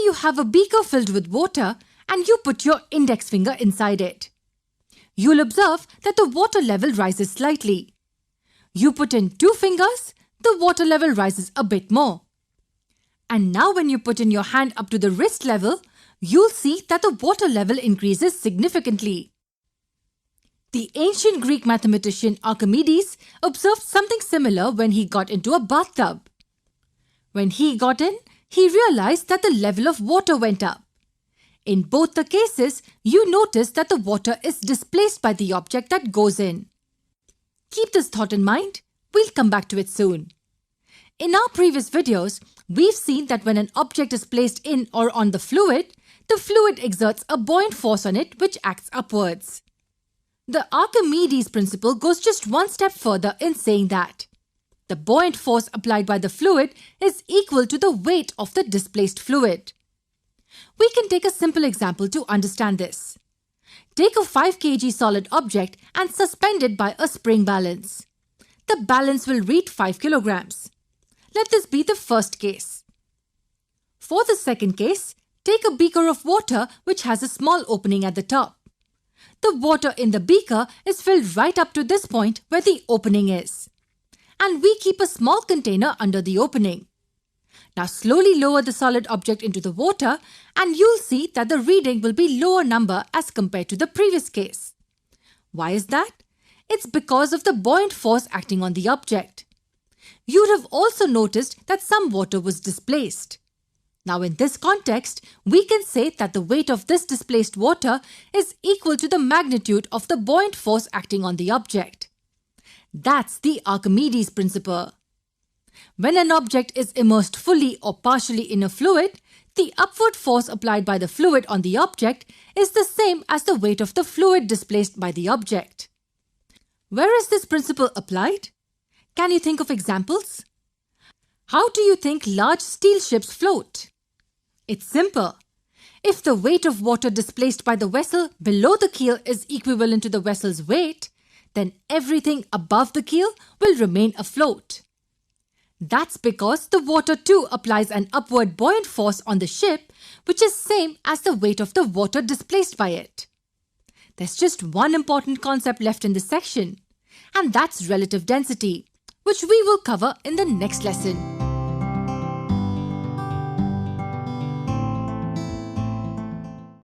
you have a beaker filled with water and you put your index finger inside it. You'll observe that the water level rises slightly. You put in 2 fingers, the water level rises a bit more. And now when you put in your hand up to the wrist level, you'll see that the water level increases significantly. The ancient Greek mathematician Archimedes observed something similar when he got into a bathtub. When he got in, he realized that the level of water went up. In both the cases, you notice that the water is displaced by the object that goes in. Keep this thought in mind. We'll come back to it soon. In our previous videos, we've seen that when an object is placed in or on the fluid exerts a buoyant force on it which acts upwards. The Archimedes principle goes just one step further in saying that the buoyant force applied by the fluid is equal to the weight of the displaced fluid. We can take a simple example to understand this. Take a 5 kg solid object and suspend it by a spring balance. The balance will read 5 kilograms. Let this be the first case. For the second case, take a beaker of water which has a small opening at the top. The water in the beaker is filled right up to this point where the opening is. And we keep a small container under the opening. Now slowly lower the solid object into the water and you'll see that the reading will be lower number as compared to the previous case. Why is that? It's because of the buoyant force acting on the object. You'd have also noticed that some water was displaced. Now in this context, we can say that the weight of this displaced water is equal to the magnitude of the buoyant force acting on the object. That's the Archimedes principle. When an object is immersed fully or partially in a fluid, the upward force applied by the fluid on the object is the same as the weight of the fluid displaced by the object. Where is this principle applied? Can you think of examples? How do you think large steel ships float? It's simple. If the weight of water displaced by the vessel below the keel is equivalent to the vessel's weight, then everything above the keel will remain afloat. That's because the water too applies an upward buoyant force on the ship, which is same as the weight of the water displaced by it. There's just one important concept left in this section, and that's relative density, which we will cover in the next lesson.